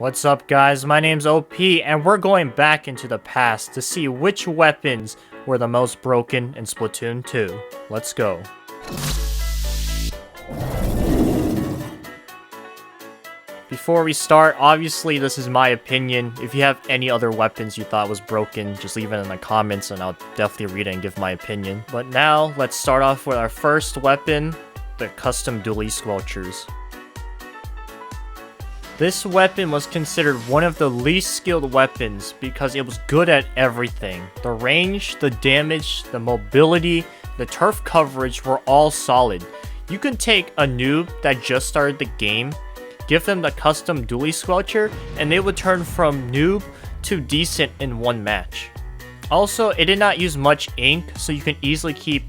What's up guys, my name's OP and we're going back into the past to see which weapons were the most broken in Splatoon 2. Let's go. Before we start, obviously this is my opinion. If you have any other weapons you thought was broken, just leave it in the comments and I'll definitely read it and give my opinion. But now, let's start off with our first weapon, the custom dually Squelchers. This weapon was considered one of the least skilled weapons because it was good at everything. The range, the damage, the mobility, the turf coverage were all solid. You can take a noob that just started the game, give them the custom dually Squelcher, and they would turn from noob to decent in one match. Also, it did not use much ink, so you can easily keep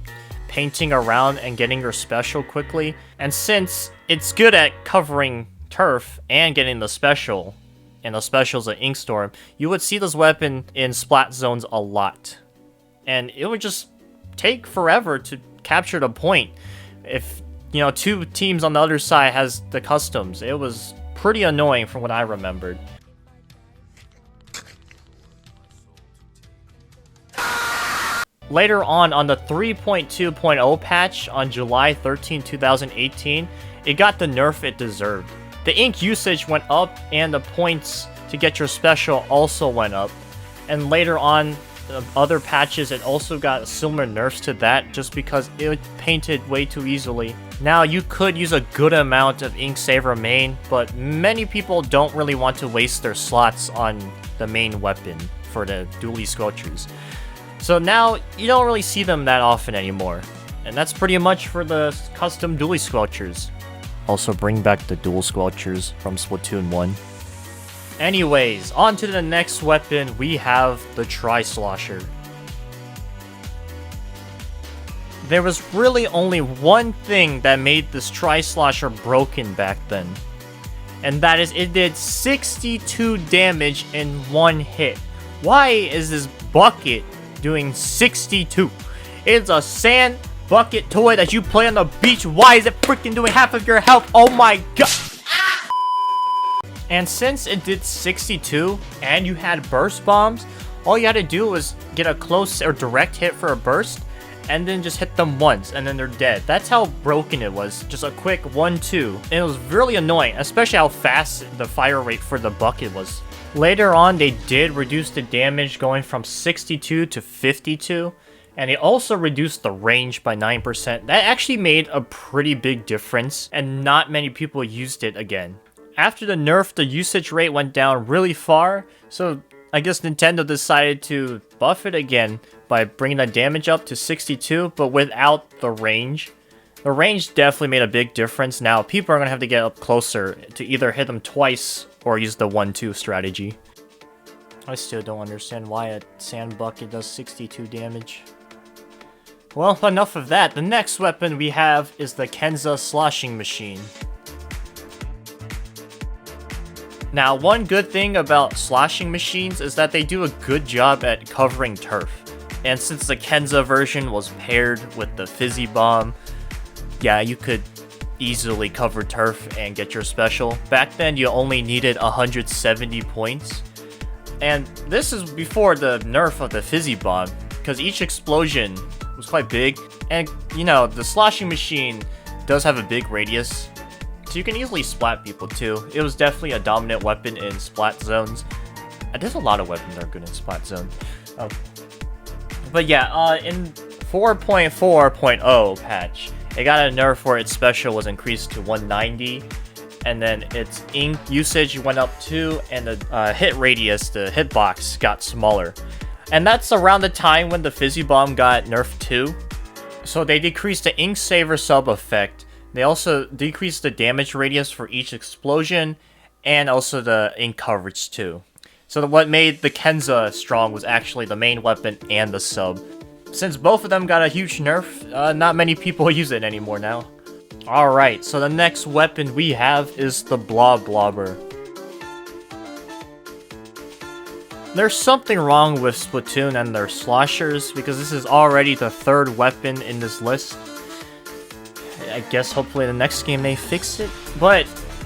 painting around and getting your special quickly. And since it's good at covering turf and getting the special, and the special's an ink storm, you would see this weapon in splat zones a lot. And it would just take forever to capture the point. If, you know, two teams on the other side has the customs, it was pretty annoying from what I remembered. Later on the 3.2.0 patch on July 13, 2018, it got the nerf it deserved. The ink usage went up and the points to get your special also went up. And later on, other patches, it also got similar nerfs to that just because it painted way too easily. Now, you could use a good amount of ink saver main, but many people don't really want to waste their slots on the main weapon for the dually Squelchers. So now, you don't really see them that often anymore. And that's pretty much for the custom dually Squelchers. Also bring back the dual Squelchers from Splatoon 1. Anyways, on to the next weapon, we have the Trislosher. There was really only one thing that made this Trislosher broken back then. And that is it did 62 damage in one hit. Why is this bucket doing 62? It's a sand bucket toy that you play on the beach. Why is it freaking doing half of your health? Oh my god! And since it did 62 and you had burst bombs, all you had to do was get a close or direct hit for a burst and then just hit them once and then they're dead. That's how broken it was. Just a quick 1-2. And it was really annoying, especially how fast the fire rate for the bucket was. Later on, they did reduce the damage going from 62 to 52. And they also reduced the range by 9%. That actually made a pretty big difference, and not many people used it again. After the nerf, the usage rate went down really far, so I guess Nintendo decided to buff it again by bringing the damage up to 62, but without the range. The range definitely made a big difference. Now, people are going to have to get up closer to either hit them twice or use the 1-2 strategy. I still don't understand why a sand bucket does 62 damage. Well, enough of that. The next weapon we have is the Kenza sloshing machine. Now, one good thing about sloshing machines is that they do a good job at covering turf. And since the Kenza version was paired with the fizzy bomb, yeah, you could easily cover turf and get your special. Back then, you only needed 170 points. And this is before the nerf of the fizzy bomb, because each explosion was quite big, and you know, the sloshing machine does have a big radius, so you can easily splat people too. It was definitely a dominant weapon in splat zones. There's a lot of weapons that are good in splat zones. But yeah, in 4.4.0 patch, it got a nerf where its special was increased to 190, and then its ink usage went up too, and the hit radius, the hitbox, got smaller. And that's around the time when the fizzy bomb got nerfed too. So they decreased the ink saver sub effect. They also decreased the damage radius for each explosion and also the ink coverage too. So what made the Kenza strong was actually the main weapon and the sub. Since both of them got a huge nerf, not many people use it anymore now. Alright, so the next weapon we have is the blobber. There's something wrong with Splatoon and their sloshers, because this is already the third weapon in this list. I guess hopefully the next game they fix it. But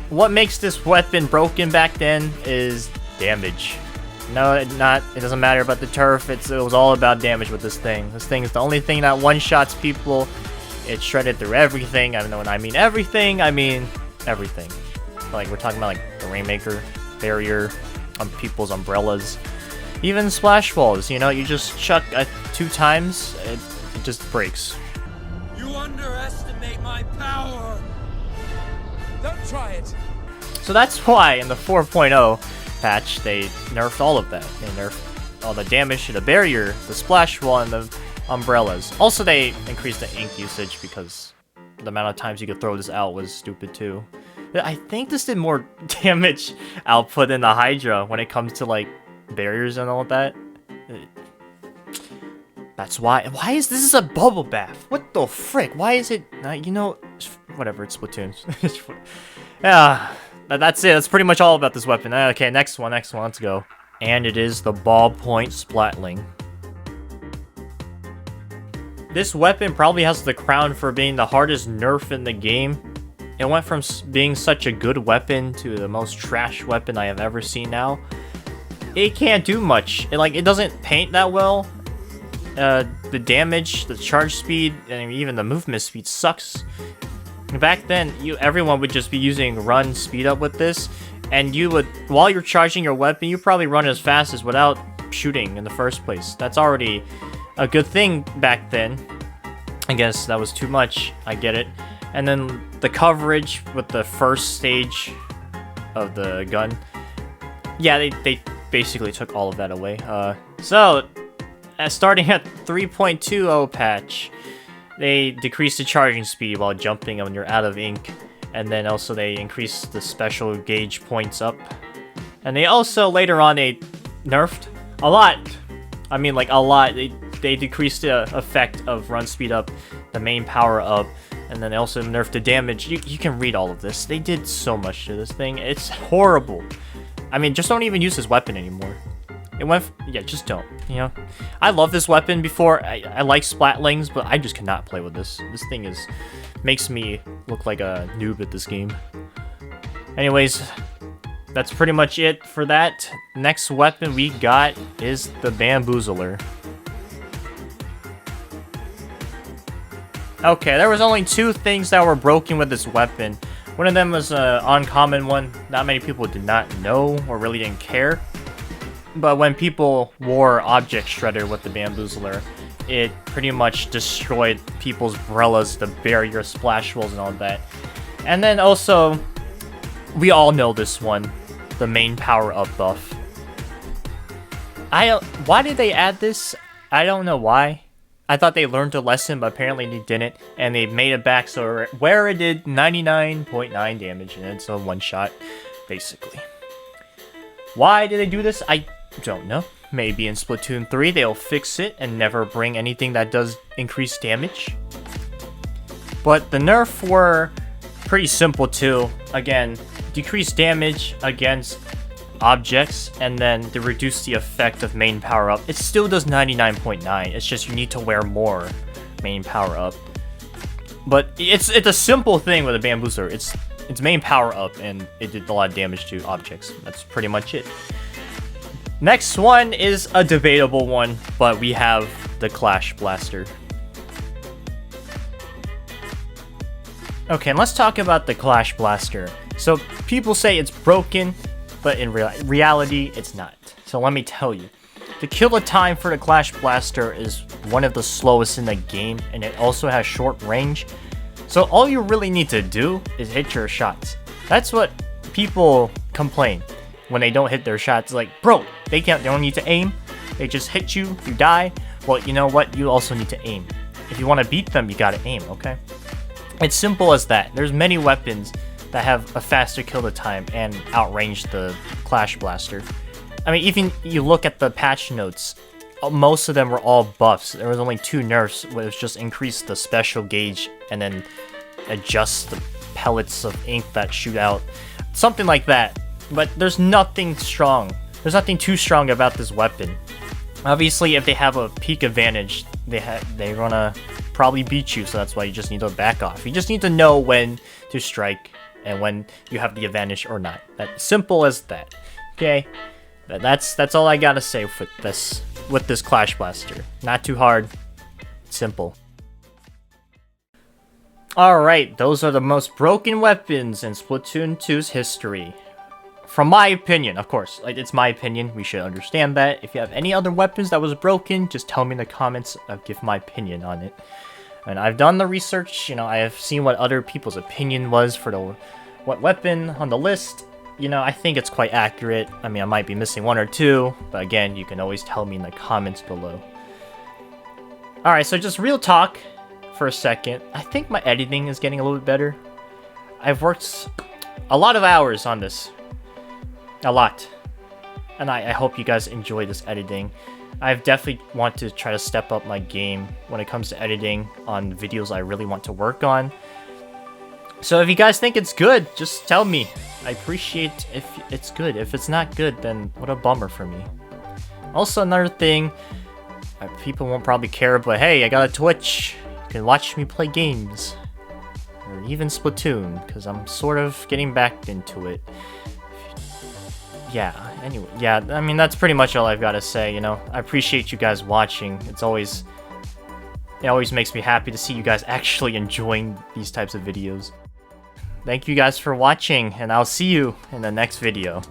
what makes this weapon broken back then is damage. No, it doesn't matter about the turf. It was all about damage with this thing. This thing is the only thing that one-shots people. It shredded through everything. I know when I mean everything, I mean everything. Like, we're talking about, like, the Rainmaker barrier on people's umbrellas. Even splash walls, you know, you just chuck 2 times, it just breaks. You underestimate my power! Don't try it! So that's why in the 4.0 patch, they nerfed all of that. They nerfed all the damage to the barrier, the splash wall, and the umbrellas. Also, they increased the ink usage because the amount of times you could throw this out was stupid too. I think this did more damage output than the Hydra when it comes to, like, barriers and all of that. That's why. Why is this a bubble bath? What the frick? Why is it? You know, whatever. It's Splatoon. Yeah, that's it. That's pretty much all about this weapon. Okay, next one. Let's go. And it is the ballpoint splatling. This weapon probably has the crown for being the hardest nerf in the game. It went from being such a good weapon to the most trash weapon I have ever seen now. It can't do much. It doesn't paint that well. The damage, the charge speed, and even the movement speed sucks. Back then, everyone would just be using run speed up with this, and you would, while you're charging your weapon, you probably run as fast as without shooting in the first place. That's already a good thing back then. I guess that was too much. I get it. And then the coverage with the first stage of the gun. Yeah, they basically took all of that away. So, starting at 3.20 patch, they decreased the charging speed while jumping when you're out of ink. And then also they increased the special gauge points up. And they also, later on, they nerfed a lot. I mean, like, a lot. They decreased the effect of run speed up, the main power up, and then they also nerfed the damage. You can read all of this. They did so much to this thing. It's horrible. I mean, just don't even use this weapon anymore. It went... yeah, just don't, you know? I love this weapon before. I like splatlings, but I just cannot play with this. This thing makes me look like a noob at this game. Anyways, that's pretty much it for that. Next weapon we got is the bamboozler. Okay, there was only 2 things that were broken with this weapon. One of them was an uncommon one. Not many people did not know or really didn't care. But when people wore Object Shredder with the bamboozler, it pretty much destroyed people's umbrellas, the barrier, splash walls, and all that. And then also, we all know this one, the main power-up buff. Why did they add this? I don't know why. I thought they learned a lesson, but apparently they didn't, and they made it back so where it did 99.9 damage, and it's a one-shot, basically. Why did they do this? I don't know. Maybe in Splatoon 3 they'll fix it and never bring anything that does increase damage. But the nerf were pretty simple too. Again, decrease damage against objects, and then to reduce the effect of main power up. It still does 99.9. It's just you need to wear more main power up. But it's a simple thing with a bamboozler. It's main power up, and it did a lot of damage to objects. That's pretty much it. Next one is a debatable one, but we have the Clash Blaster. Okay, and let's talk about the Clash Blaster. So people say it's broken, but in reality, it's not. So let me tell you. The kill time for the Clash Blaster is one of the slowest in the game, and it also has short range. So all you really need to do is hit your shots. That's what people complain when they don't hit their shots. Like, bro, they don't need to aim. They just hit you, you die. Well, you know what? You also need to aim. If you want to beat them, you gotta aim, okay? It's simple as that. There's many weapons that have a faster kill time and outrange the Clash Blaster. I mean, even you look at the patch notes, most of them were all buffs. There was only 2 nerfs, which just increased the special gauge and then adjust the pellets of ink that shoot out. Something like that. But there's nothing strong. There's nothing too strong about this weapon. Obviously, if they have a peak advantage, they're gonna probably beat you, so that's why you just need to back off. You just need to know when to strike and when you have the advantage or not. That simple as that. Okay, that's all I gotta say with this Clash Blaster. Not too hard, simple. Alright, those are the most broken weapons in Splatoon 2's history. From my opinion, of course, like, it's my opinion, we should understand that. If you have any other weapons that was broken, just tell me in the comments, I'll give my opinion on it. And I've done the research, you know, I have seen what other people's opinion was for what weapon on the list. You know, I think it's quite accurate. I mean, I might be missing one or two, but again, you can always tell me in the comments below. Alright, so just real talk for a second. I think my editing is getting a little bit better. I've worked a lot of hours on this. A lot. And I hope you guys enjoy this editing. I definitely want to try to step up my game when it comes to editing on videos I really want to work on. So if you guys think it's good, just tell me. I appreciate if it's good. If it's not good, then what a bummer for me. Also, another thing, people won't probably care, but hey, I got a Twitch. You can watch me play games. Or even Splatoon, because I'm sort of getting back into it. Yeah, anyway, yeah, I mean, that's pretty much all I've got to say, you know. I appreciate you guys watching. It always makes me happy to see you guys actually enjoying these types of videos. Thank you guys for watching, and I'll see you in the next video.